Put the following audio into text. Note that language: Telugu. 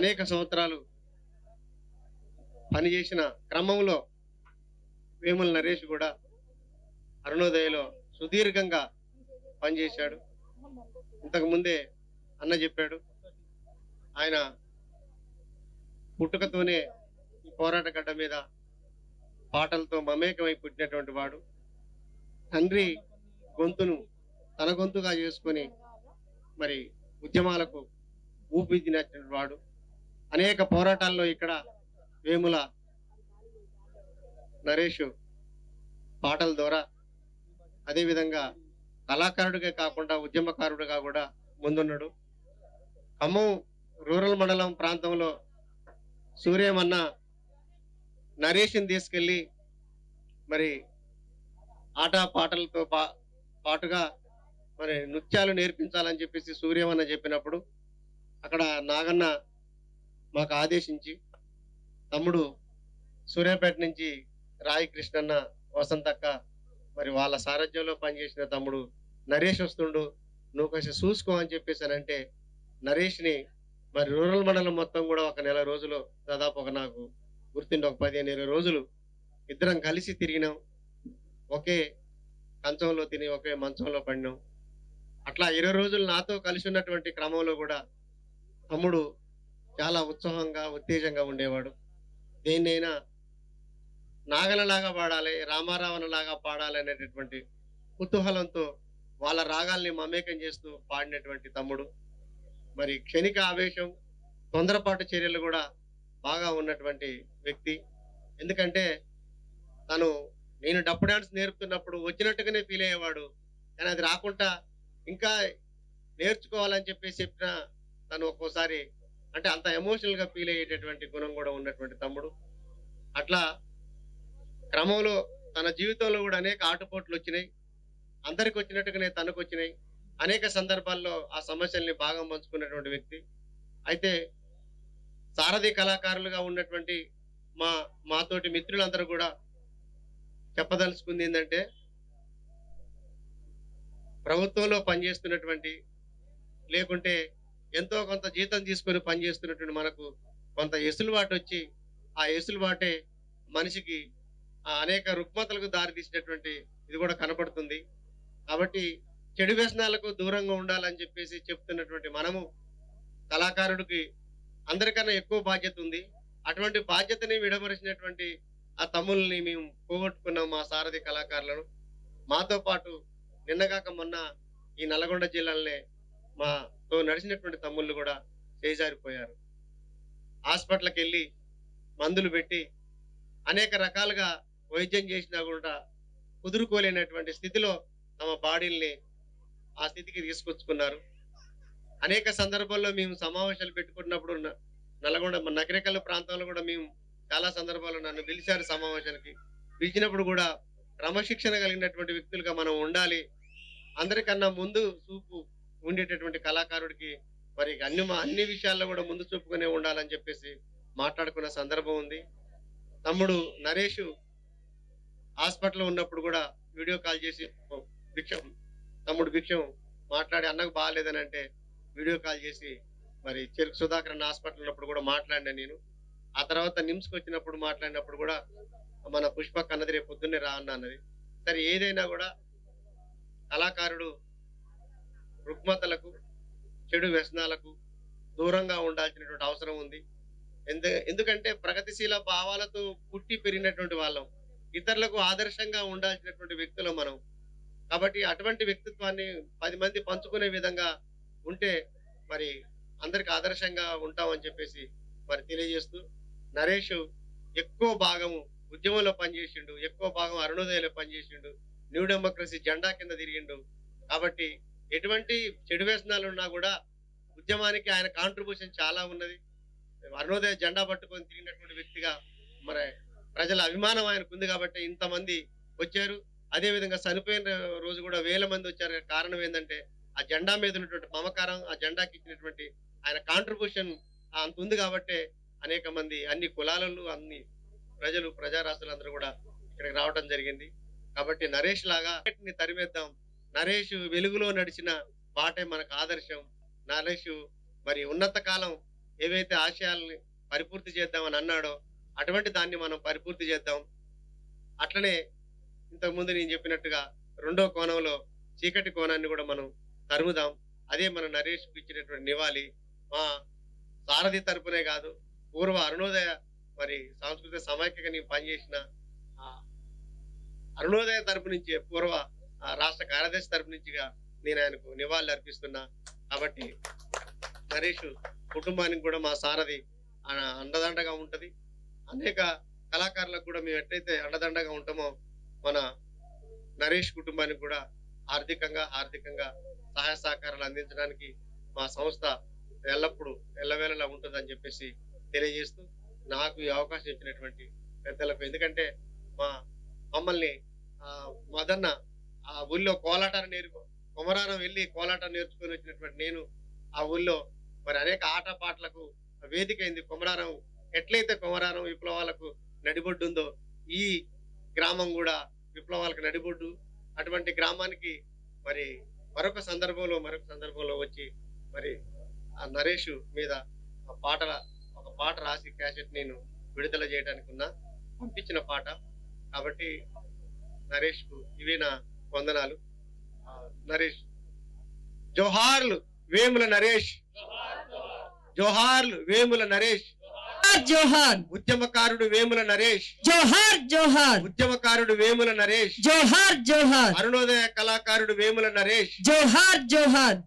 అనేక సంవత్సరాలు పనిచేసిన క్రమంలో వేముల నరేష్ కూడా అరుణోదయలో సుదీర్ఘంగా పనిచేశాడు. ఇంతకు ముందే అన్న చెప్పాడు, ఆయన పుట్టుకతోనే ఈ పోరాట గడ్డ మీద పాటలతో మమేకమై పుట్టినటువంటి వాడు. తండ్రి గొంతును తన గొంతుగా చేసుకొని మరి ఉద్యమాలకు ఊపిరిచ్చినటువంటి వాడు. అనేక పోరాటాల్లో ఇక్కడ వేముల నరేష్ పాటల ద్వారా అదేవిధంగా కళాకారుడిగా కాకుండా ఉద్యమకారుడిగా కూడా ముందున్నాడు. ఖమ్మం రూరల్ మండలం ప్రాంతంలో సూర్యమన్న నరేష్ని తీసుకెళ్ళి మరి ఆట పాటలతో పాటుగా మరి నృత్యాలు నేర్పించాలని చెప్పేసి సూర్యమన్న చెప్పినప్పుడు అక్కడ నాగన్న మాకు ఆదేశించి, తమ్ముడు సూర్యాపేట నుంచి రాయి కృష్ణన్న, వసంతక్క మరి వాళ్ళ సారథ్యంలో పనిచేసిన తమ్ముడు నరేష్ వస్తుండు, నువ్వు కొంచెం చూసుకో అని చెప్పేసానంటే నరేష్ని మరి రూరల్ మండలం మొత్తం కూడా ఒక నెల రోజులు దాదాపు నాకు గుర్తుండి ఒక 15-20 రోజులు ఇద్దరం కలిసి తిరిగినాం. ఒకే కంచంలో తిని ఒకే మంచంలో పడినాం. అట్లా 20 రోజులు నాతో కలిసి ఉన్నటువంటి క్రమంలో కూడా తమ్ముడు చాలా ఉత్సాహంగా ఉత్తేజంగా ఉండేవాడు. దేన్నైనా నాగలలాగా పాడాలి, రామారావణలాగా పాడాలి అనేటటువంటి కుతూహలంతో వాళ్ళ రాగాల్ని మమేకం చేస్తూ పాడినటువంటి తమ్ముడు. మరి క్షణిక ఆవేశం, తొందరపాటు చర్యలు కూడా బాగా ఉన్నటువంటి వ్యక్తి. ఎందుకంటే నేను డప్పు డాన్స్ నేర్పుతున్నప్పుడు వచ్చినట్టుగానే ఫీల్ అయ్యేవాడు, కానీ అది రాకుండా ఇంకా నేర్చుకోవాలని చెప్పేసి చెప్పిన తను ఒక్కోసారి అంటే అంత ఎమోషనల్ గా ఫీల్ అయ్యేటటువంటి గుణం కూడా ఉన్నటువంటి తమ్ముడు. అట్లా క్రమంలో తన జీవితంలో కూడా అనేక ఆటుపోట్లు వచ్చినాయి. అందరికి వచ్చినట్టుగానే తనకు వచ్చినాయి. అనేక సందర్భాల్లో ఆ సమస్యల్ని బాగా పంచుకున్నటువంటి వ్యక్తి. అయితే సారథి కళాకారులుగా ఉన్నటువంటి మాతోటి మిత్రులందరూ కూడా చెప్పదలుచుకుంది ఏంటంటే, ప్రభుత్వంలో పనిచేస్తున్నటువంటి లేకుంటే ఎంతో కొంత జీతం తీసుకొని పనిచేస్తున్నటువంటి మనకు కొంత ఎసులుబాటు వచ్చి, ఆ ఎసులుబాటే మనిషికి అనేక రుగ్మతలకు దారి తీసినటువంటి ఇది కూడా కనపడుతుంది. కాబట్టి చెడు వ్యసనాలకు దూరంగా ఉండాలని చెప్పేసి చెప్తున్నటువంటి మనము కళాకారుడికి అందరికన్నా ఎక్కువ బాధ్యత ఉంది. అటువంటి బాధ్యతని విడమరిచినటువంటి ఆ తమ్ముల్ని మేము పోగొట్టుకున్నాం, మా సారథి కళాకారులను. మాతో పాటు నిన్నగాక మొన్న ఈ నల్గొండ జిల్లాలోనే మాతో నడిచినటువంటి తమ్ముళ్ళు కూడా చేజారిపోయారు. హాస్పిటల్కి వెళ్ళి మందులు పెట్టి అనేక రకాలుగా వైద్యం చేసినా కూడా కుదురుకోలేనటువంటి స్థితిలో తమ బాడీల్ని ఆ స్థితికి తీసుకొచ్చుకున్నారు. అనేక సందర్భాల్లో మేము సమావేశాలు పెట్టుకున్నప్పుడు నల్గొండ నగరికల్ ప్రాంతంలో కూడా మేము చాలా సందర్భాల్లో నన్ను పిలిచారు సమావేశానికి. పిలిచినప్పుడు కూడా క్రమశిక్షణ కలిగినటువంటి వ్యక్తులుగా మనం ఉండాలి, అందరికన్నా ముందు చూపు ఉండేటటువంటి కళాకారుడికి మరి అన్ని విషయాల్లో కూడా ముందు చూపుకునే ఉండాలని చెప్పేసి మాట్లాడుకున్న సందర్భం ఉంది. తమ్ముడు నరేష్ హాస్పిటల్లో ఉన్నప్పుడు కూడా వీడియో కాల్ చేసి తమ్ముడు భిక్షం మాట్లాడి అన్నకు బాగాలేదని అంటే వీడియో కాల్ చేసి మరి చెరుకు సుధాకర్ అన్న హాస్పిటల్ ఉన్నప్పుడు కూడా మాట్లాడినా నేను. ఆ తర్వాత నిమ్స్కి వచ్చినప్పుడు మాట్లాడినప్పుడు కూడా మన పుష్పక్ అన్నది రేపు పొద్దున్నే రా అన్నది. సరే, ఏదైనా కూడా కళాకారుడు రుగ్మతలకు చెడు వ్యసనాలకు దూరంగా ఉండాల్సినటువంటి అవసరం ఉంది. ఎందుకంటే ప్రగతిశీల భావాలతో పుట్టి పెరిగినటువంటి వాళ్ళం, ఇతరులకు ఆదర్శంగా ఉండాల్సినటువంటి వ్యక్తులు మనం. కాబట్టి అటువంటి వ్యక్తిత్వాన్ని 10 మంది పంచుకునే విధంగా ఉంటే మరి అందరికి ఆదర్శంగా ఉంటామని చెప్పేసి మరి తెలియజేస్తూ, నరేష్ ఎక్కువ భాగం ఉద్యమంలో పనిచేసిండు, ఎక్కువ భాగం అరుణోదయలో పనిచేసిండు, న్యూ డెమోక్రసీ జెండా కింద తిరిగిండు. కాబట్టి ఎటువంటి చెడు వ్యసనాలు ఉన్నా కూడా ఉద్యమానికి ఆయన కాంట్రిబ్యూషన్ చాలా ఉన్నది. అరుణోదయ జెండా పట్టుకొని తిరిగినటువంటి వ్యక్తిగా మరి ప్రజల అభిమానం ఆయనకు ఉంది కాబట్టి ఇంతమంది వచ్చారు. అదే విధంగా చనిపోయిన రోజు కూడా వేల మంది వచ్చారు. కారణం ఏంటంటే ఆ జెండా మీద ఉన్నటువంటి మమకారం, ఆ జెండాకి ఇచ్చినటువంటి ఆయన కాంట్రిబ్యూషన్ అంత ఉంది కాబట్టి అనేక మంది అన్ని కులాలలో అన్ని ప్రజారాస్తులు అందరూ కూడా ఇక్కడికి రావడం జరిగింది. కాబట్టి నరేష్ లాగా తరిమేద్దాం. నరేష్ వెలుగులో నడిచిన బాటే మనకు ఆదర్శం. నరేష్ మరి ఉన్నత కాలం ఏవైతే ఆశయాల్ని పరిపూర్తి చేద్దామని అన్నాడో అటువంటి దాన్ని మనం పరిపూర్తి చేద్దాం. అట్లనే ఇంతకుముందు నేను చెప్పినట్టుగా రెండో కోణంలో చీకటి కోణాన్ని కూడా మనం తరుముదాం. అదే మన నరేష్‌కి ఇచ్చినటువంటి నివాళి. మా సారథి తరపునే కాదు, పూర్వ అరుణోదయ మరి సాంస్కృతిక సమాఖ్యగా నేను పనిచేసిన ఆహ్, అరుణోదయ తరపు నుంచి పూర్వ రాష్ట్ర కార్యదర్శి తరపు నుంచిగా నేను ఆయనకు నివాళులు అర్పిస్తున్నా. కాబట్టి నరేష్ కుటుంబానికి కూడా మా సారథి అండదండగా ఉంటది. అనేక కళాకారులకు కూడా మేము ఎట్లయితే అండదండగా ఉంటామో మన నరేష్ కుటుంబానికి కూడా ఆర్థికంగా సహాయ సహకారాలు అందించడానికి మా సంస్థ ఎల్లప్పుడూ ఎల్లవేళలా ఉంటుందని చెప్పేసి తెలియజేస్తూ, నాకు ఈ అవకాశం ఇచ్చినటువంటి పెద్దలకు, ఎందుకంటే మా మమ్మల్ని మదన్న ఆ ఊళ్ళో కొమరారం వెళ్ళి కోలాటం నేర్చుకొని వచ్చినటువంటి నేను ఆ ఊళ్ళో మరి అనేక ఆట పాటలకు వేదిక అయింది. కొమరారం ఎట్లయితే కొమరారం విప్లవాలకు నడిబొడ్డు ఉందో ఈ గ్రామం కూడా విప్లవాలకు నడిబొడ్డు. అటువంటి గ్రామానికి మరి మరొక సందర్భంలో వచ్చి మరి ఆ నరేష్ మీద ఒక పాట రాసి క్యాసెట్ నేను విడుదల చేయడానికి పంపించిన పాట. కాబట్టి నరేష్ కు ఇవే నా వందనాలు. నరేష్ జోహార్లు వేముల నరేష్, జోహార్లు వేముల నరేష్, జోహార్ ఉద్యమకారుడు వేముల నరేష్, జోహార్ జోహార్ ఉద్యమకారుడు వేముల నరేష్, జోహార్ జోహార్ అరుణోదయ కళాకారుడు వేముల నరేష్, జోహార్ జోహార్